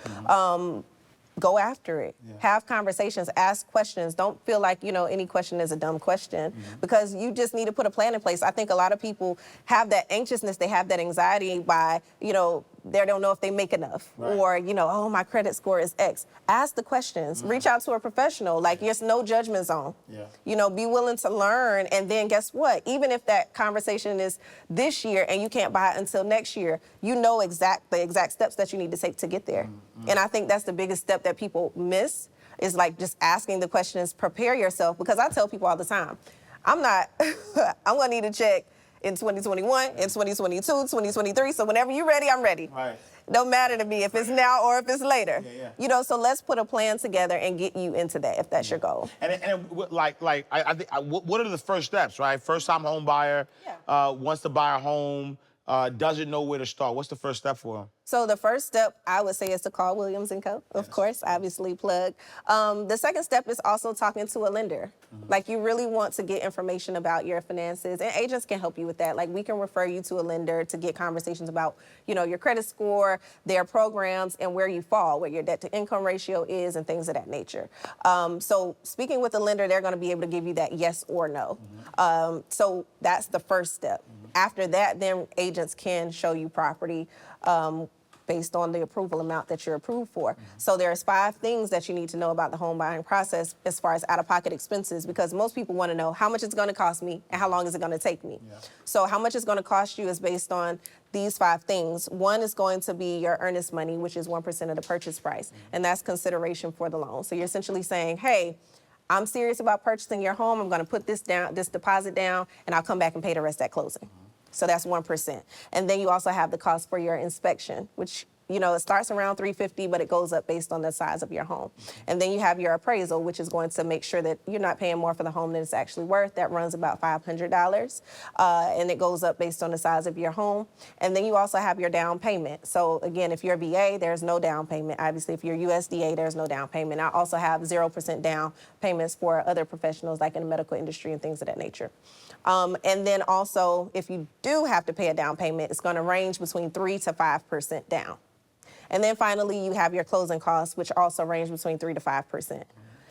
Go after it. Have conversations, ask questions. Don't feel like, you know, any question is a dumb question, because you just need to put a plan in place. I think a lot of people have that anxiousness, they have that anxiety by, you know, they don't know if they make enough, or, you know, oh, my credit score is X. Ask the questions. Reach out to a professional. Like, there's no judgment zone. You know, be willing to learn, and then guess what? Even if that conversation is this year and you can't buy it until next year, you know the exact steps that you need to take to get there. And I think that's the biggest step that people miss, is like just asking the questions. Prepare yourself, because I tell people all the time, I'm gonna need a check in 2021, in 2022, 2023. So whenever you're ready, I'm ready. Right. No matter to me if it's now or if it's later. Yeah. You know, so let's put a plan together and get you into that if that's your goal. I think, what are the first steps, right? First time home buyer, wants to buy a home, doesn't know where to start. What's the first step for them? So the first step, I would say, is to call Williams & Co., of course, obviously plug. The second step is also talking to a lender. Like, you really want to get information about your finances, and agents can help you with that. Like, we can refer you to a lender to get conversations about, you know, your credit score, their programs, and where you fall, what your debt-to-income ratio is, and things of that nature. So speaking with a lender, they're going to be able to give you that yes or no. So that's the first step. After that, then agents can show you property based on the approval amount that you're approved for. So there's 5 things that you need to know about the home buying process as far as out-of-pocket expenses, because most people want to know how much it's going to cost me and how long is it going to take me. So how much it's going to cost you is based on these 5 things. One is going to be your earnest money, which is 1% of the purchase price, and that's consideration for the loan. So you're essentially saying, hey, I'm serious about purchasing your home. I'm going to put this deposit down, and I'll come back and pay the rest at closing. So that's 1%. And then you also have the cost for your inspection, which, you know, it starts around $350, but it goes up based on the size of your home. And then you have your appraisal, which is going to make sure that you're not paying more for the home than it's actually worth. That runs about $500, and it goes up based on the size of your home. And then you also have your down payment. So again, if you're VA, there's no down payment. Obviously, if you're USDA, there's no down payment. I also have 0% down payments for other professionals, like in the medical industry and things of that nature. And then also, if you do have to pay a down payment, it's going to range between 3 to 5% down. And then finally, you have your closing costs, which also range between 3 to 5%.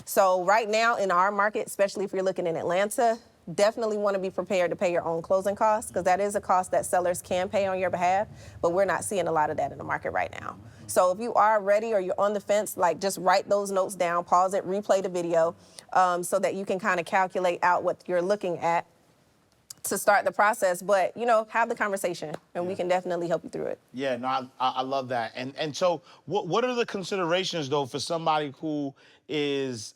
So right now in our market, especially if you're looking in Atlanta, definitely want to be prepared to pay your own closing costs, because that is a cost that sellers can pay on your behalf, but we're not seeing a lot of that in the market right now. So if you are ready or you're on the fence, like, just write those notes down, pause it, replay the video, so that you can kind of calculate out what you're looking at to start the process. But, you know, have the conversation, and we can definitely help you through it. Yeah, no, I love that. And so what are the considerations, though, for somebody who is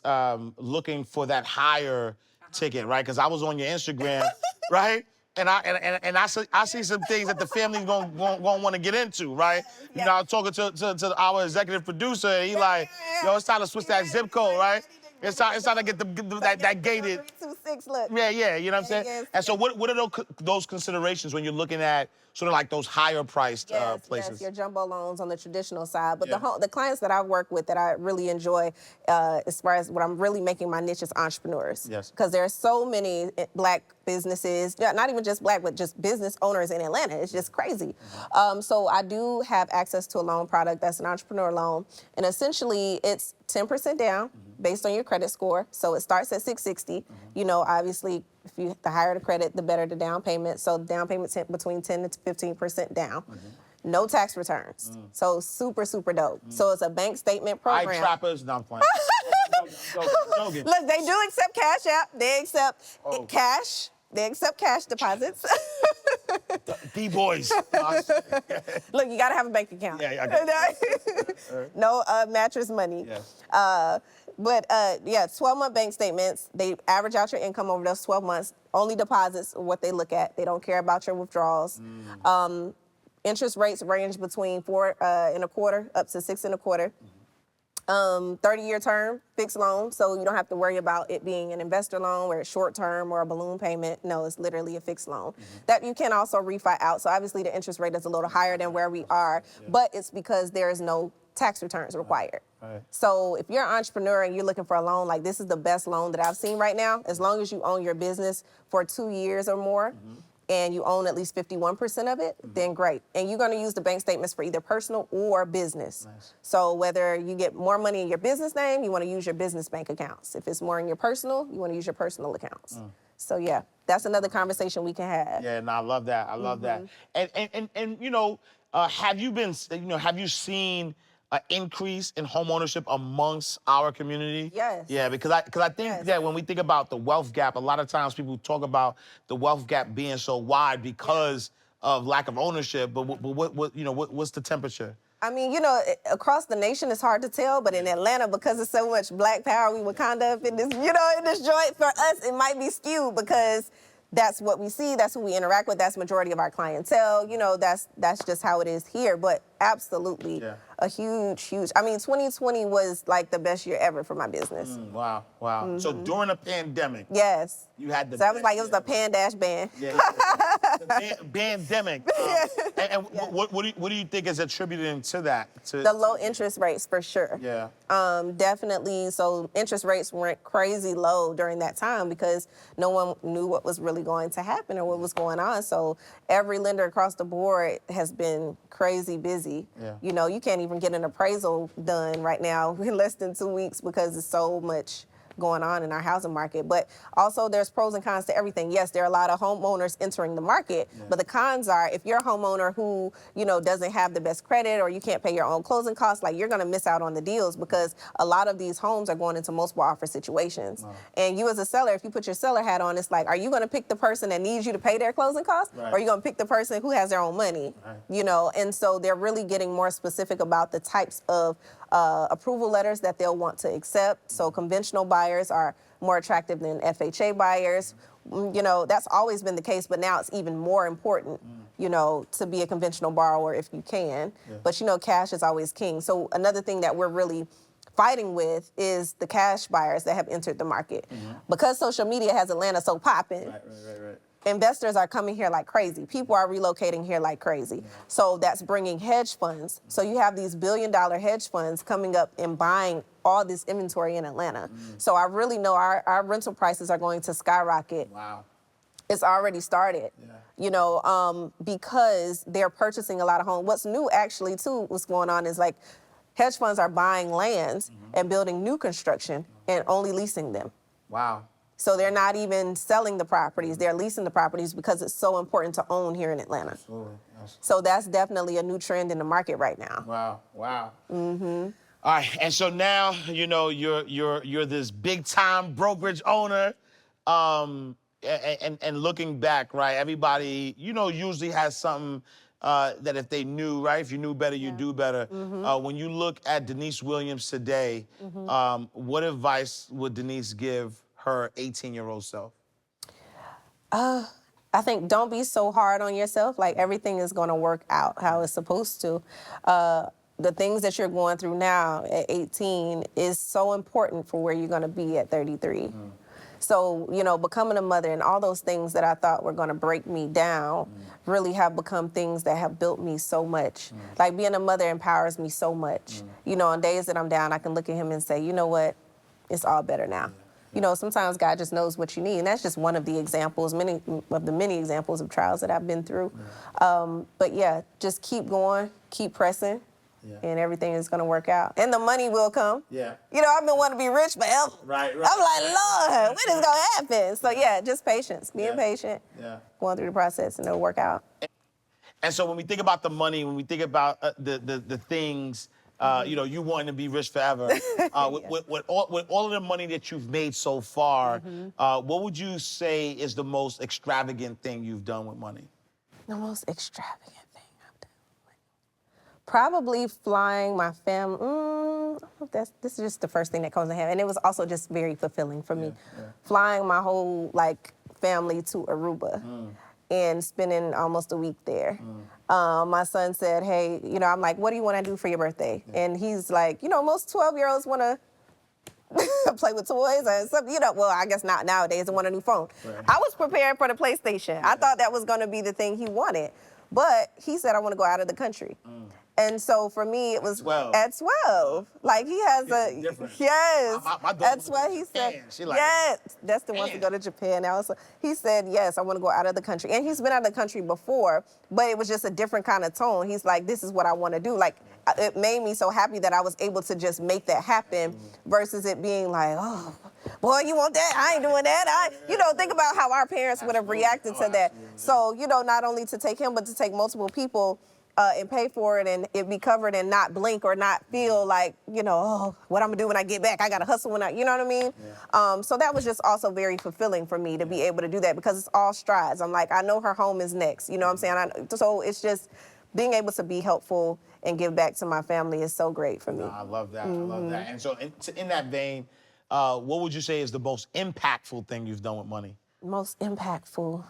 looking for that higher ticket, right? Because I was on your Instagram, right? And I see some things that the family's gonna want to get into, right? You know, I was talking to our executive producer, and he like, yo, it's time to switch that zip code, right? It's time to get that gated. 326 look. Yeah, you know what I'm saying? Yes. And so what are those considerations when you're looking at sort of like those higher priced places? Yes, your jumbo loans on the traditional side. But the clients that I work with that I really enjoy, as far as what I'm really making my niche, is entrepreneurs. Yes. Because there are so many Black businesses, not even just Black, but just business owners in Atlanta. It's just crazy. So I do have access to a loan product that's an entrepreneur loan. And essentially, it's 10% down based on your credit score. So it starts at 660. You know, obviously, the higher the credit, the better the down payment. So the down payment's between 10 to 15% down. No tax returns. So super, super dope. So it's a bank statement program. Trappers, no, I'm playing. Look, they do accept Cash App. They accept cash. They accept cash deposits. D-boys. Look, you got to have a bank account. Yeah, I got it. No mattress money. Yes. But 12-month bank statements, they average out your income over those 12 months. Only deposits are what they look at. They don't care about your withdrawals. Interest rates range between 4.25% up to 6.25%. 30-year term, fixed loan, so you don't have to worry about it being an investor loan where it's short term or a balloon payment. No, it's literally a fixed loan. That you can also refi out. So obviously the interest rate is a little higher than where we are, but it's because there is no tax returns required. So if you're an entrepreneur and you're looking for a loan, like, this is the best loan that I've seen right now. As long as you own your business for 2 years or more, and you own at least 51% of it, then great. And you're going to use the bank statements for either personal or business. So whether you get more money in your business name, you want to use your business bank accounts. If it's more in your personal, you want to use your personal accounts. So yeah, that's another conversation we can have. Yeah, no, I love that. I love that. And you know, have you seen an increase in home ownership amongst our community? Yes. Yeah, because I think that when we think about the wealth gap, a lot of times people talk about the wealth gap being so wide because of lack of ownership. But what's the temperature? I mean, you know, across the nation, it's hard to tell, but in Atlanta, because it's so much Black power, we were kind of in this, in this joint. For us, it might be skewed because that's what we see, that's who we interact with, that's majority of our clientele, you know, that's just how it is here. But absolutely a huge, I mean, 2020 was like the best year ever for my business. Wow, wow. So during a pandemic, Yes. you had the So that was best like, it was year the Pan-Dash band. the pandemic. And what do you think is attributing to that? The low interest rates, for sure. Yeah. Definitely. So interest rates went crazy low during that time because no one knew what was really going to happen or what was going on. So every lender across the board has been crazy busy. Yeah. You know, you can't even get an appraisal done right now in less than 2 weeks because there's so much going on in our housing market. But also there's pros and cons to everything. Yes, there are a lot of homeowners entering the market, but the cons are if you're a homeowner who, you know, doesn't have the best credit or you can't pay your own closing costs, like you're gonna miss out on the deals because a lot of these homes are going into multiple offer situations. And you as a seller, if you put your seller hat on, it's like, are you gonna pick the person that needs you to pay their closing costs? Or are you gonna pick the person who has their own money? You know, and so they're really getting more specific about the types of approval letters that they'll want to accept. So conventional buyers are more attractive than FHA buyers. You know, that's always been the case, but now it's even more important, you know, to be a conventional borrower if you can. But, you know, cash is always king. So another thing that we're really fighting with is the cash buyers that have entered the market. Because social media has Atlanta so popping, investors are coming here like crazy. People are relocating here like crazy. So that's bringing hedge funds. So you have these billion-dollar hedge funds coming up and buying all this inventory in Atlanta. So I really know our rental prices are going to skyrocket. Wow. It's already started, you know, because they're purchasing a lot of homes. What's new actually too, what's going on is like hedge funds are buying lands and building new construction and only leasing them. Wow. So they're not even selling the properties, they're leasing the properties because it's so important to own here in Atlanta. Absolutely. So that's definitely a new trend in the market right now. Wow, wow. All right, and so now, you know, you're this big time brokerage owner. And looking back, right, everybody, you know, usually has something that if they knew, right, if you knew better, you do better. When you look at Denise Williams today, what advice would Denise give her 18-year-old self? I think don't be so hard on yourself. Like everything is going to work out how it's supposed to. The things that you're going through now at 18 is so important for where you're going to be at 33. So, you know, becoming a mother and all those things that I thought were going to break me down really have become things that have built me so much. Like being a mother empowers me so much. You know, on days that I'm down, I can look at him and say, you know what, it's all better now. You know, sometimes God just knows what you need. And that's just one of the examples, many of the many examples of trials that I've been through. But yeah, just keep going, keep pressing, and everything is going to work out. And the money will come. You know, I've been wanting to be rich forever. I'm like, Lord, when is it going to happen? So yeah, just patience, being patient, going through the process, and it'll work out. And so when we think about the money, when we think about the things, you know, you wanting to be rich forever, with all of the money that you've made so far, what would you say is the most extravagant thing you've done with money? The most extravagant thing I've done with money? Probably flying my family. This is just the first thing that comes to head. And it was also just very fulfilling for me. Flying my whole, like, family to Aruba. And spending almost a week there. My son said, hey, you know, I'm like, what do you want to do for your birthday? And he's like, you know, most 12-year-olds want to play with toys or something, you know, well, I guess not nowadays, they want a new phone. I was preparing for the PlayStation. I thought that was going to be the thing he wanted. But he said, I want to go out of the country. And so for me, it was at 12. Like he has yes. That's why he said, yes, that's the one to go to Japan now. So he said, yes, I want to go out of the country. And he's been out of the country before, but it was just a different kind of tone. He's like, this is what I want to do. Like it made me so happy that I was able to just make that happen versus it being like, oh, boy, you want that? I ain't doing that. You know, think about how our parents would have reacted to that. So, you know, not only to take him, but to take multiple people and pay for it and it be covered and not blink or not feel like, you know, oh, what I'm gonna do when I get back? I gotta hustle when you know what I mean? So that was just also very fulfilling for me to be able to do that because it's all strides. I'm like, I know her home is next, you know what I'm saying? So it's just being able to be helpful and give back to my family is so great for me. I love that, I love that. And so in that vein, what would you say is the most impactful thing you've done with money? Most impactful.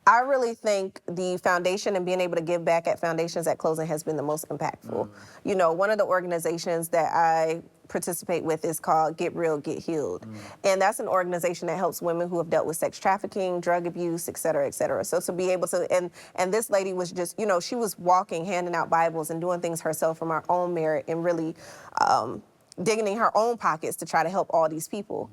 I really think the foundation and being able to give back at foundations at closing has been the most impactful. You know, one of the organizations that I participate with is called Get Real, Get Healed. And that's an organization that helps women who have dealt with sex trafficking, drug abuse, et cetera, et cetera. So to be able to, and this lady was just, you know, she was walking, handing out Bibles and doing things herself from her own merit and really digging in her own pockets to try to help all these people.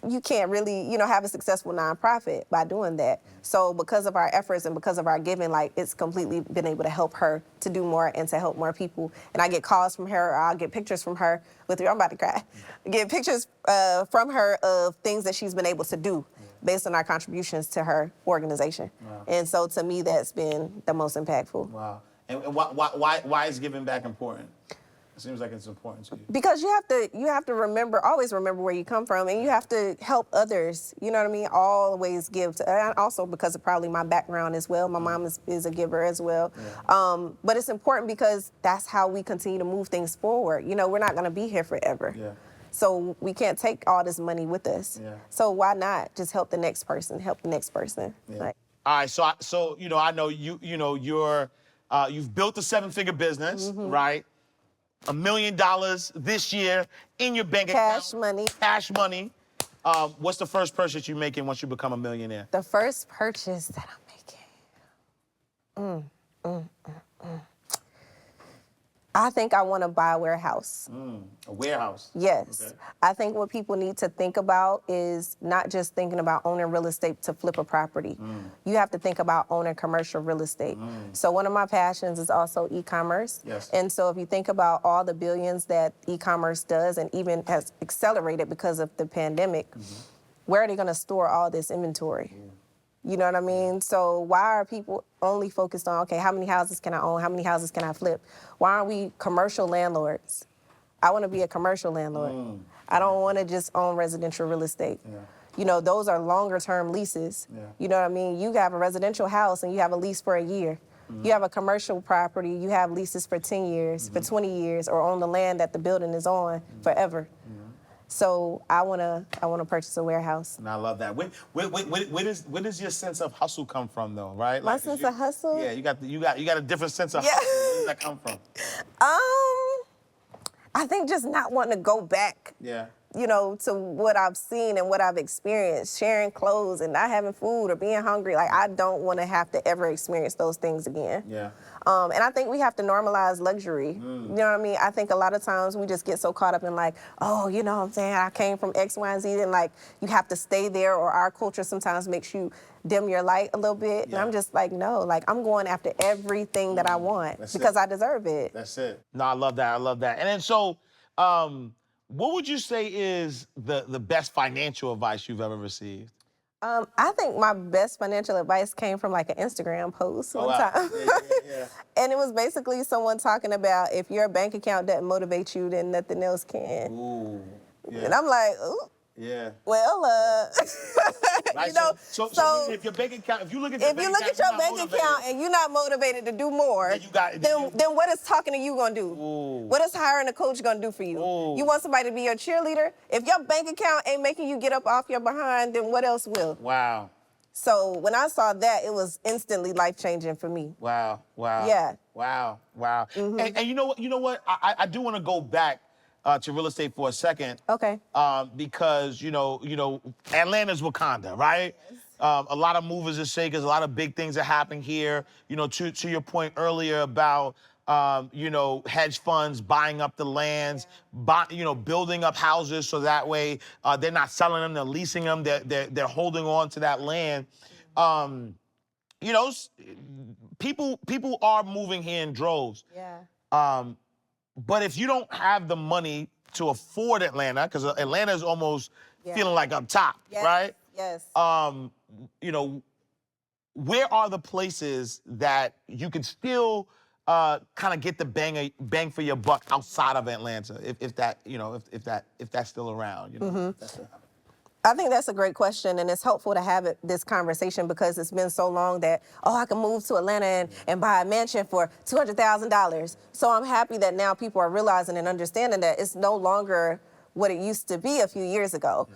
You can't really, you know, have a successful nonprofit by doing that. So because of our efforts and because of our giving, like, it's completely been able to help her to do more and to help more people. And I get calls from her, or I'll get pictures from her with her. I'm about to cry. Get pictures from her of things that she's been able to do based on our contributions to her organization. Wow. And so to me, that's been the most impactful. Wow. And why is giving back important? It seems like it's important to you. Because you have to remember, always remember where you come from, and you have to help others. You know what I mean? Always give to, and also because of probably my background as well. My mom is a giver as well. Yeah. But it's important because that's how we continue to move things forward. You know, we're not going to be here forever. Yeah. So we can't take all this money with us. Yeah. So why not just help the next person? Help the next person. Yeah. Like, all right. So you know, I know you've built a 7-figure business, right? $1 million this year in your bank account. cash money. Cash money. What's the first purchase you're making once you become a millionaire? The first purchase that I'm making. I think I want to buy a warehouse. A warehouse. Yes. Okay. I think what people need to think about is not just thinking about owning real estate to flip a property. You have to think about owning commercial real estate. So one of my passions is also e-commerce. Yes. And so if you think about all the billions that e-commerce does and even has accelerated because of the pandemic, where are they going to store all this inventory? You know what I mean? So why are people only focused on, okay, how many houses can I own? How many houses can I flip? Why aren't we commercial landlords? I want to be a commercial landlord. I don't want to just own residential real estate. Yeah. You know, those are longer term leases. Yeah. You know what I mean? You have a residential house and you have a lease for a year. You have a commercial property, you have leases for 10 years, for 20 years, or on the land that the building is on forever. So I wanna purchase a warehouse. And I love that. Where does your sense of hustle come from, though? Right? My sense of hustle? Yeah, you got a different sense of hustle. Where does that come from? I think just not wanting to go back. Yeah. You know, to what I've seen and what I've experienced, sharing clothes and not having food or being hungry. Like, I don't want to have to ever experience those things again. Yeah. And I think we have to normalize luxury. You know what I mean? I think a lot of times we just get so caught up in like, oh, you know what I'm saying? I came from X, Y, and Z, and like, you have to stay there, or our culture sometimes makes you dim your light a little bit. Yeah. And I'm just like, no, like, I'm going after everything that I want because I deserve it. That's it. No, I love that. I love that. And then so, what would you say is the best financial advice you've ever received? I think my best financial advice came from like an Instagram post one time. Yeah. And it was basically someone talking about if your bank account doesn't motivate you, then nothing else can. Ooh. Yeah. And I'm like, ooh. Yeah. Well, Right, you know, so if your bank account, if you look at your bank account and you're not motivated to do more, then what is talking to you gonna do? Ooh. What is hiring a coach gonna do for you? Ooh. You want somebody to be your cheerleader? If your bank account ain't making you get up off your behind, then what else will? Wow. So when I saw that, it was instantly life-changing for me. Wow. Wow. Yeah. Wow. Wow. And you know what? I do want to go back to real estate for a second. Okay. Because you know, Atlanta's Wakanda, right? A lot of movers and shakers, a lot of big things are happening here. You know, to your point earlier about you know, hedge funds buying up the lands, building up houses so that way they're not selling them, they're leasing them, they're holding on to that land. You know, people are moving here in droves. Yeah. But if you don't have the money to afford Atlanta, because Atlanta is almost feeling like up top, right? Yes. You know, where are the places that you can still kind of get the bang for your buck outside of Atlanta, if that's still around, you know? I think that's a great question, and it's helpful to have this conversation because it's been so long that, oh, I can move to Atlanta and buy a mansion for $200,000. So I'm happy that now people are realizing and understanding that it's no longer what it used to be a few years ago.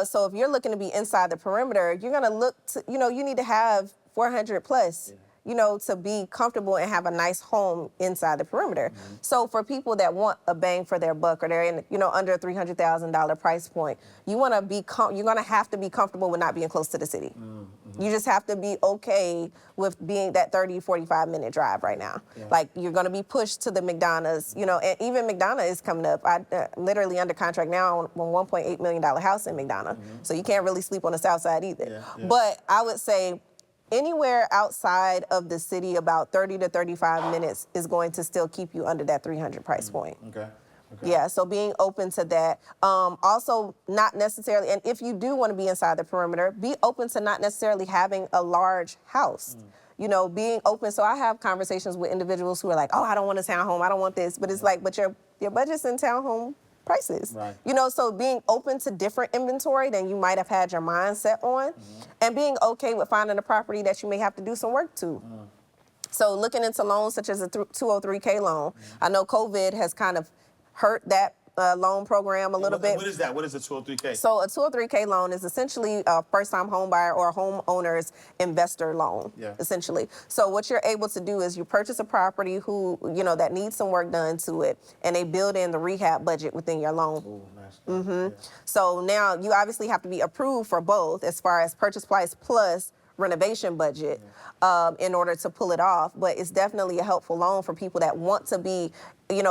So if you're looking to be inside the perimeter, you're gonna look to, you need to have 400 plus. To be comfortable and have a nice home inside the perimeter. So for people that want a bang for their buck, or they're in, under a $300,000 price point, you're gonna have to be comfortable with not being close to the city. You just have to be okay with being that 30, 45-minute drive right now. Like, you're gonna be pushed to the McDonald's, and even McDonald's is coming up. I literally under contract now on a $1.8 million house in McDonald's. So you can't really sleep on the south side either. But I would say, anywhere outside of the city, about 30 to 35 minutes is going to still keep you under that 300 price point. Okay. Yeah, so being open to that. Also, not necessarily, and if you do want to be inside the perimeter, be open to not necessarily having a large house. Being open. So I have conversations with individuals who are like, oh, I don't want a townhome, I don't want this. But it's like, but your budget's in townhome prices. Right. So being open to different inventory than you might have had your mind set on, and being okay with finding a property that you may have to do some work to. So looking into loans such as a 203K loan. I know COVID has kind of hurt that loan program a little bit. What is that? What is a 203K? So a 203K loan is essentially a first-time home buyer or a homeowner's investor loan, essentially. So what you're able to do is you purchase a property that needs some work done to it, and they build in the rehab budget within your loan. Ooh, nice. So now you obviously have to be approved for both as far as purchase price plus renovation budget in order to pull it off. But it's definitely a helpful loan for people that want to be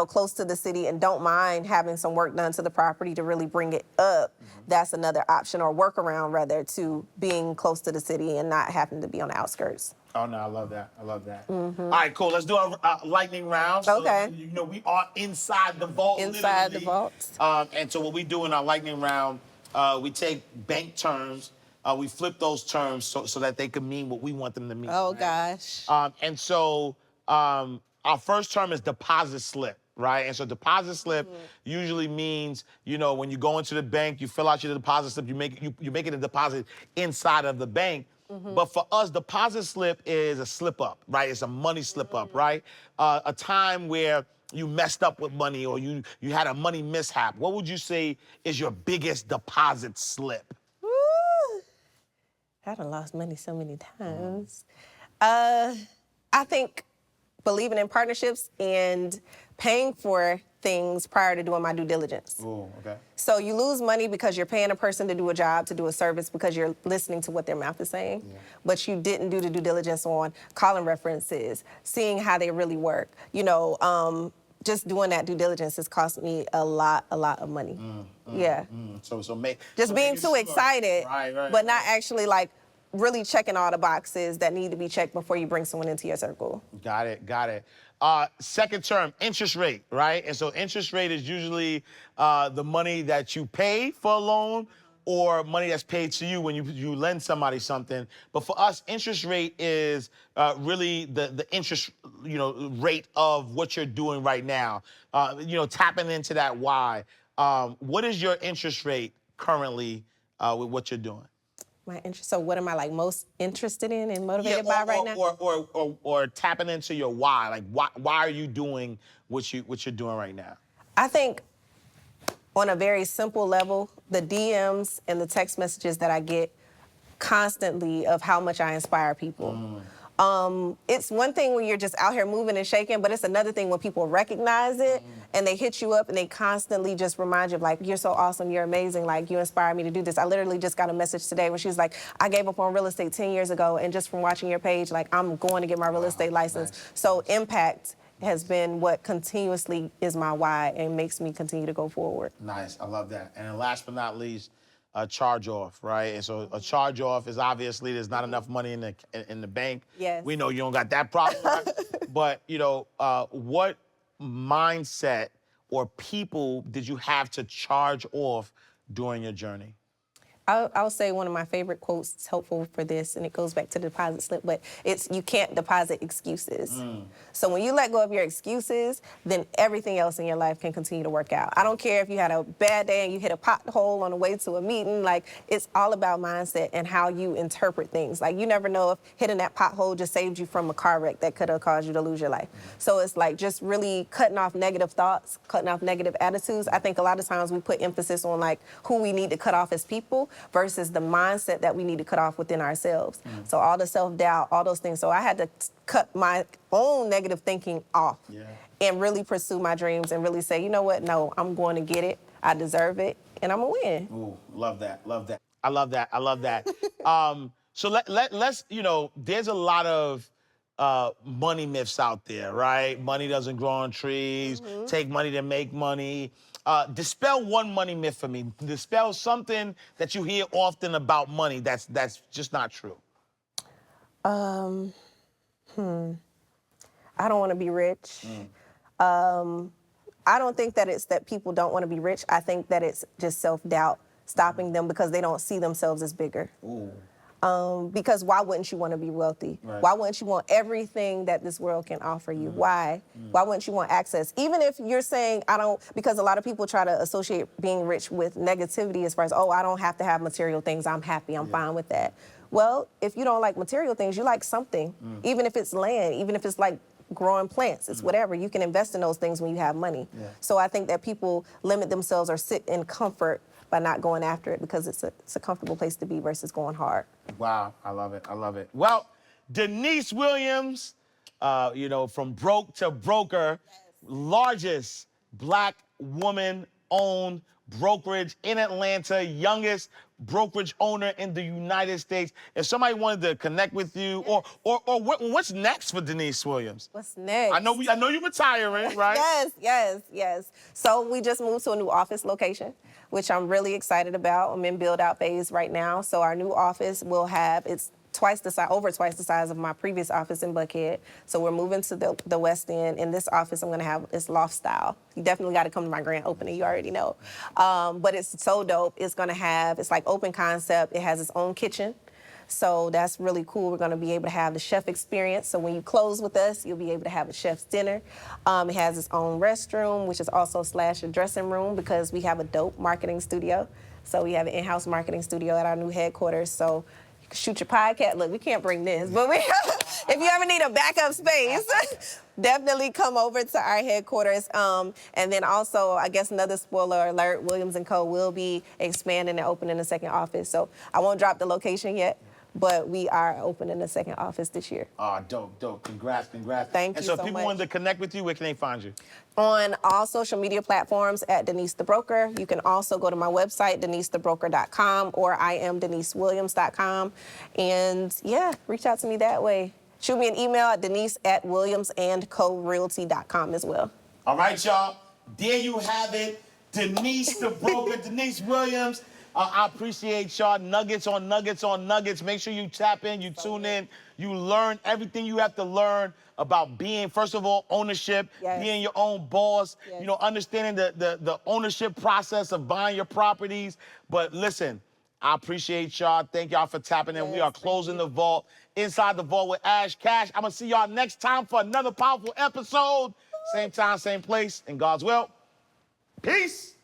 close to the city and don't mind having some work done to the property to really bring it up. That's another option, or workaround rather, to being close to the city and not having to be on the outskirts. Oh, no, I love that. I love that. All right, cool. Let's do a lightning round. Okay. So, we are inside the vault. Inside the vault. And so what we do in our lightning round, we take bank terms, we flip those terms so that they can mean what we want them to mean. Oh, right? gosh. And so our first term is deposit slip, right? And so deposit slip usually means, when you go into the bank, you fill out your deposit slip, you're making a deposit inside of the bank. But for us, deposit slip is a slip up, right? It's a money slip up, right? A time where you messed up with money, or you had a money mishap. What would you say is your biggest deposit slip? Woo. I done lost money so many times. I think believing in partnerships and paying for things prior to doing my due diligence. Oh, okay. So you lose money because you're paying a person to do a job, to do a service, because you're listening to what their mouth is saying, but you didn't do the due diligence on calling references, seeing how they really work. Just doing that due diligence has cost me a lot of money. Just being too excited, but not actually really checking all the boxes that need to be checked before you bring someone into your circle. Got it. Second term, interest rate, right? And so interest rate is usually the money that you pay for a loan, or money that's paid to you when you lend somebody something. But for us, interest rate is really the interest rate of what you're doing right now. Tapping into that why. What is your interest rate currently with what you're doing? My interest. So what am I most interested in and motivated by right now? Or tapping into your why. Like why are you doing what you're doing right now? I think on a very simple level, the DMs and the text messages that I get constantly of how much I inspire people. It's one thing when you're just out here moving and shaking, but it's another thing when people recognize it and they hit you up and they constantly just remind you of you're so awesome, you're amazing, you inspire me to do this. I literally just got a message today where she was like, I gave up on real estate 10 years ago, and just from watching your page, I'm going to get my real estate license. Nice. So impact has been what continuously is my why and makes me continue to go forward. Nice, I love that. And then last but not least, a charge off, right? And so a charge off is obviously there's not enough money in the bank. Yes. We know you don't got that problem, right? But what mindset or people did you have to charge off during your journey? I'll say one of my favorite quotes is helpful for this, and it goes back to the deposit slip, but it's you can't deposit excuses. So when you let go of your excuses, then everything else in your life can continue to work out. I don't care if you had a bad day and you hit a pothole on the way to a meeting, like it's all about mindset and how you interpret things. Like you never know if hitting that pothole just saved you from a car wreck that could have caused you to lose your life. So it's like just really cutting off negative thoughts, cutting off negative attitudes. I think a lot of times we put emphasis on like who we need to cut off as people versus the mindset that we need to cut off within ourselves. So all the self-doubt, all those things. So I had to cut my own negative thinking off and really pursue my dreams and really say, you know what, no, I'm going to get it. I deserve it, and I'm going to win. Ooh, love that, love that. I love that, I love that. So let's, you know, there's a lot of money myths out there, right? Money doesn't grow on trees. Take money to make money. Dispel one money myth for me. Dispel something that you hear often about money that's just not true. I don't want to be rich. I don't think that it's that people don't want to be rich. I think that it's just self-doubt stopping them because they don't see themselves as bigger. Because why wouldn't you want to be wealthy? Right. Why wouldn't you want everything that this world can offer you? Why? Why wouldn't you want access? Even if you're saying, I don't, because a lot of people try to associate being rich with negativity as far as, oh, I don't have to have material things. I'm happy. I'm fine with that. Well, if you don't like material things, you like something. Even if it's land, even if it's like growing plants, it's whatever. You can invest in those things when you have money. So I think that people limit themselves or sit in comfort by not going after it because it's a comfortable place to be versus going hard. Wow, I love it, I love it. Well, Denise Williams, you know, from broke to broker, largest Black woman-owned brokerage in Atlanta, youngest brokerage owner in the United States. If somebody wanted to connect with you, or what's next for Denise Williams? What's next? I know you're retiring, right? Yes. So we just moved to a new office location, which I'm really excited about. I'm in build-out phase right now. So our new office will have, it's over twice the size of my previous office in Buckhead. So we're moving to the West End. In this office, I'm gonna have, it's loft style. You definitely gotta come to my grand opening, you already know. But it's so dope. It's gonna have, it's like open concept. It has its own kitchen. So that's really cool. We're gonna be able to have the chef experience. So when you close with us, you'll be able to have a chef's dinner. It has its own restroom, which is also / a dressing room because we have a dope marketing studio. So we have an in-house marketing studio at our new headquarters. So you can shoot your podcast. Look, we can't bring this, but if you ever need a backup space, definitely come over to our headquarters. And then also, I guess another spoiler alert, Williams & Co. will be expanding and opening a second office. So I won't drop the location yet, but we are opening a second office this year. Oh, dope. Congrats. Thank you And so so if people much. wanted to connect with you, where can they find you? On all social media platforms at Denise the Broker. You can also go to my website, denisethebroker.com, or IamDeniseWilliams.com. And yeah, reach out to me that way. Shoot me an email at denise@williamsandcorealty.com as well. All right, y'all. There you have it. Denise the Broker, Denise Williams. I appreciate y'all. Nuggets on nuggets on nuggets. Make sure you tap in, you tune in, you learn everything you have to learn about being, first of all, ownership, being your own boss, you know, understanding the ownership process of buying your properties. But listen, I appreciate y'all. Thank y'all for tapping in. We are closing the vault, Inside the Vault with Ash Cash. I'm going to see y'all next time for another powerful episode. Same time, same place, in God's will. Peace.